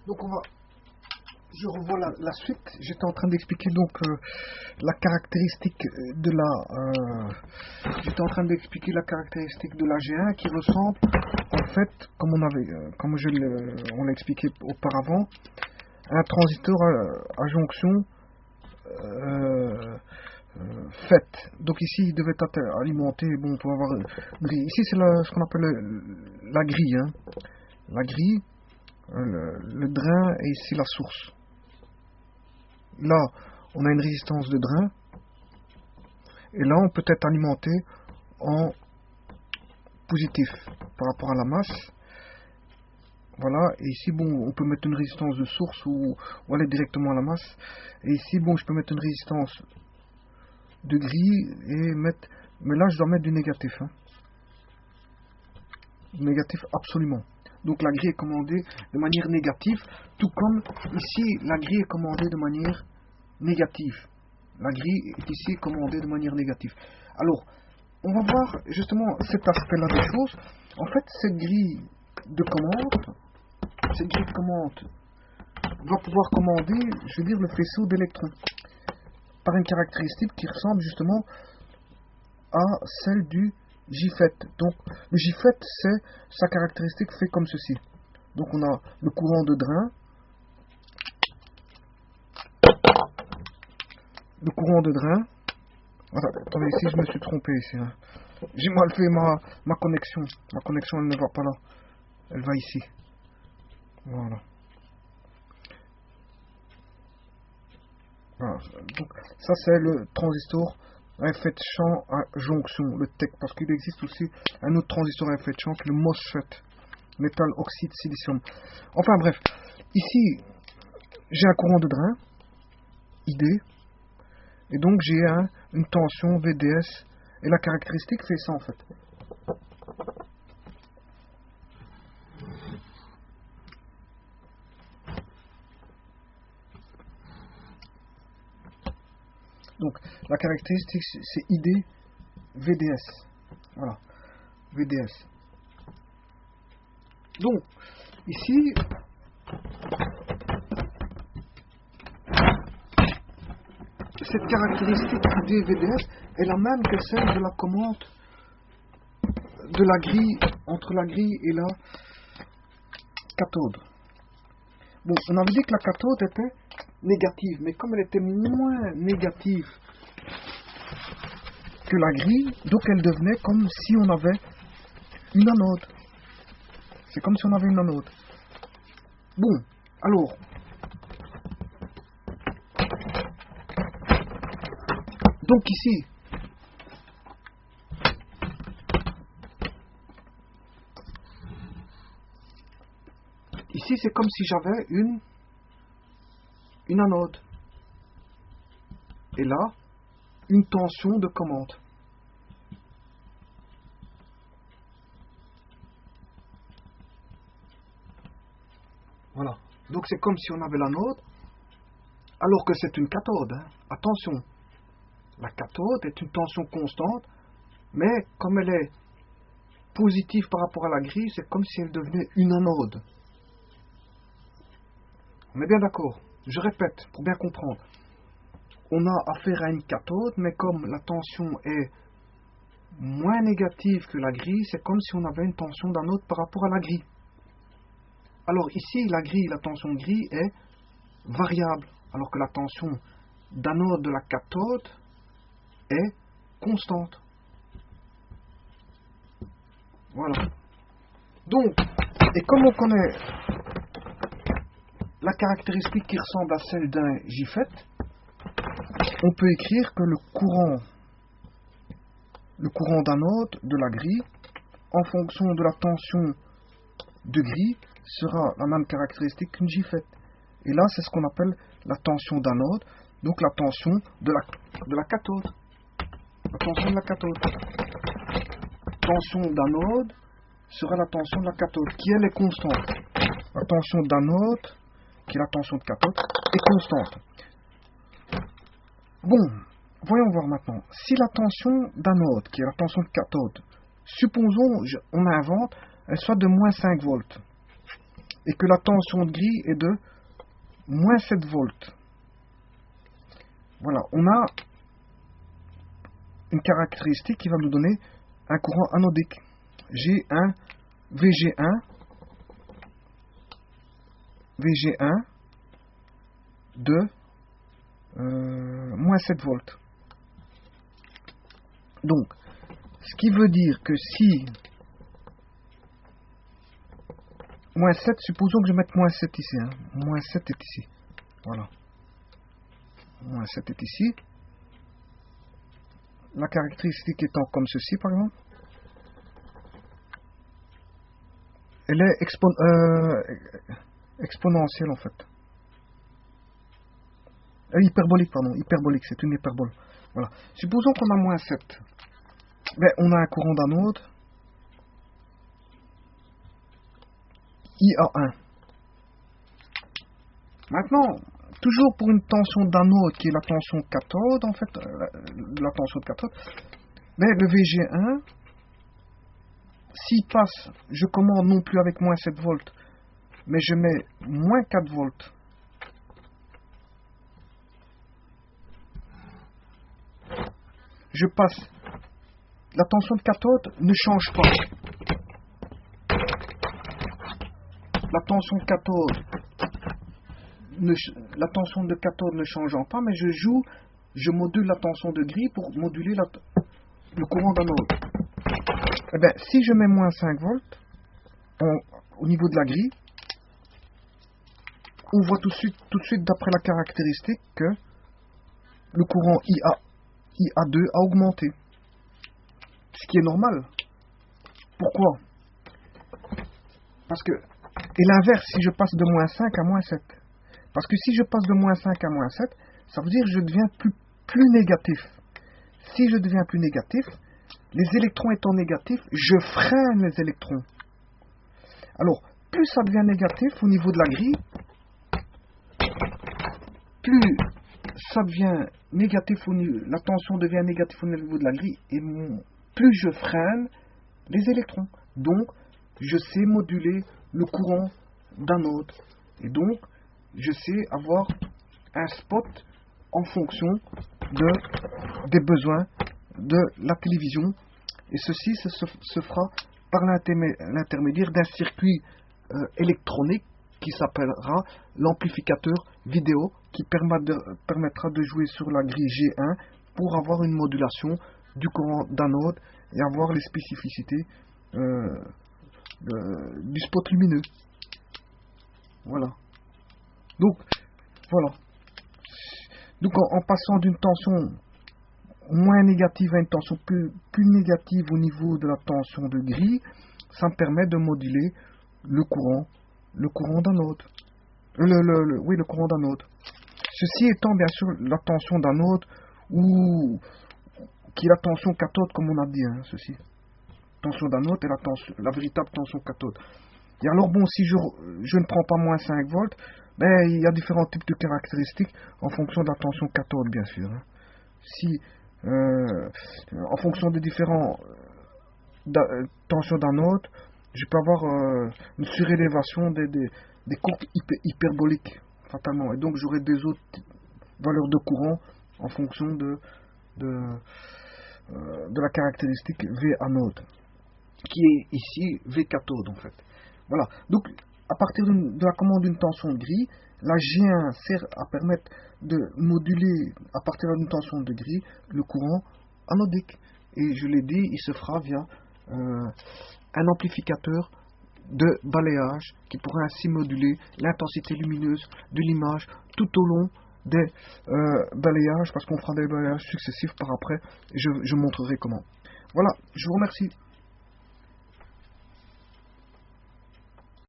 Donc je revois la suite. J'étais en train d'expliquer donc la caractéristique de j'étais en train d'expliquer la caractéristique de la G1 qui ressemble en fait, comme on l'a expliqué auparavant, à un transistor à jonction faite. Donc ici il devait être alimenté. Bon, on peut avoir une grille. Ici c'est ce qu'on appelle la grille. Hein. La grille. Le drain et ici la source. Là, on a une résistance de drain. Et là, on peut être alimenté en positif par rapport à la masse. Voilà. Et ici, bon, on peut mettre une résistance de source ou aller directement à la masse. Et ici, bon, je peux mettre une résistance de grille et mettre... Mais là, je dois mettre du négatif. Hein. Du négatif, absolument. Donc la grille est commandée de manière négative, tout comme ici la grille est commandée de manière négative. La grille est ici commandée de manière négative. Alors, on va voir justement cet aspect-là des choses. En fait, cette grille de commande va pouvoir commander, je veux dire, le faisceau d'électrons par une caractéristique qui ressemble justement à celle du JFET. Donc le JFET, c'est sa caractéristique fait comme ceci. Donc on a le courant de drain. Le courant de drain. Attendez, ici je me suis trompé ici. Hein. J'ai mal fait ma connexion. Ma connexion elle ne va pas là. Elle va ici. Voilà. Voilà. Donc ça c'est le transistor à effet de champ à jonction, le TEC, parce qu'il existe aussi un autre transistor à effet de champ qui est le MOSFET, métal oxyde silicium. Enfin bref, ici j'ai un courant de drain, ID, et donc j'ai une tension VDS, et la caractéristique fait ça en fait. Donc la caractéristique c'est ID VDS. Voilà, VDS. Donc ici cette caractéristique ID VDS est la même que celle de la commande de la grille, entre la grille et la cathode. Bon, on avait dit que la cathode était négative, mais comme elle était moins négative que la grille, donc elle devenait comme si on avait une anode. C'est comme si on avait une anode. Bon, alors, donc ici, c'est comme si j'avais une anode. Et là, une tension de commande. Voilà. Donc c'est comme si on avait l'anode, alors que c'est une cathode. Hein. Attention, la cathode est une tension constante, mais comme elle est positive par rapport à la grille, c'est comme si elle devenait une anode. On est bien d'accord. Je répète, pour bien comprendre. On a affaire à une cathode, mais comme la tension est moins négative que la grille, c'est comme si on avait une tension d'anode par rapport à la grille. Alors ici, la tension de grille est variable, alors que la tension d'anode de la cathode est constante. Voilà. Donc, et comme on connaît la caractéristique qui ressemble à celle d'un JFET, on peut écrire que le courant d'anode de la grille, en fonction de la tension de grille, sera la même caractéristique qu'une JFET. Et là, c'est ce qu'on appelle la tension d'anode, donc la tension de la cathode. La tension de la cathode. Tension d'anode sera la tension de la cathode, qui elle est constante. La tension d'anode, qui est la tension de cathode, est constante. Bon, voyons voir maintenant. Si la tension d'anode, qui est la tension de cathode, supposons, on invente, elle soit de moins 5 volts. et que la tension de gris est de moins 7 volts. Voilà, on a une caractéristique qui va nous donner un courant anodique. J'ai un VG1 de moins 7 volts. Donc, ce qui veut dire que si moins 7, supposons que je mette moins 7 ici. Hein. Moins 7 est ici. Voilà. Moins 7 est ici. La caractéristique étant comme ceci, par exemple. Elle est exponentielle, en fait. Hyperbolique, pardon. Hyperbolique, c'est une hyperbole. Voilà. Supposons qu'on a moins 7. Ben, on a un courant d'anode. IA1. Maintenant, toujours pour une tension d'anode qui est la tension cathode, en fait, la tension de cathode, ben, le VG1, s'il passe, je commande non plus avec moins 7 volts, mais je mets moins 4 volts. Je passe. La tension de cathode ne change pas. La tension de cathode ne changeant pas, mais je module la tension de gris pour moduler le courant d'anode. Eh bien, si je mets moins 5 volts au niveau de la grille, on voit tout de suite d'après la caractéristique que le courant IA2 a augmenté. Ce qui est normal. Pourquoi? Parce que, et l'inverse, si je passe de moins 5 à moins 7. Parce que si je passe de moins 5 à moins 7, ça veut dire que je deviens plus négatif. Si je deviens plus négatif, les électrons étant négatifs, je freine les électrons. Alors, plus ça devient négatif au niveau de la grille, plus ça devient négatif, la tension devient négative au niveau de la grille, et plus je freine les électrons. Donc, je sais moduler le courant d'anode. Et donc, je sais avoir un spot en fonction des besoins de la télévision. Et ceci se fera par l'intermédiaire d'un circuit électronique qui s'appellera l'amplificateur vidéo, qui permettra de jouer sur la grille G1 pour avoir une modulation du courant d'anode et avoir les spécificités du spot lumineux. Voilà. Donc, voilà. Donc, en passant d'une tension moins négative à une tension plus négative au niveau de la tension de grille, ça me permet de moduler le courant d'anode. Oui, le courant d'anode. Ceci étant bien sûr la tension d'anode qui est la tension cathode, comme on a dit, hein, ceci. Tension d'anode est la véritable tension cathode. Et alors bon, si je ne prends pas moins 5 volts, ben, il y a différents types de caractéristiques en fonction de la tension cathode, bien sûr. Hein. Si, en fonction des différents tensions d'anode, je peux avoir une surélévation des courbes hyperboliques, fatalement. Et donc j'aurai des autres valeurs de courant en fonction de la caractéristique V anode, qui est ici V cathode en fait. Voilà. Donc à partir de la commande d'une tension de grille, la G1 sert à permettre de moduler à partir d'une tension de grille le courant anodique. Et je l'ai dit, il se fera via un amplificateur de balayage qui pourra ainsi moduler l'intensité lumineuse de l'image tout au long des balayages, parce qu'on fera des balayages successifs par après, et je montrerai comment. Voilà, je vous remercie.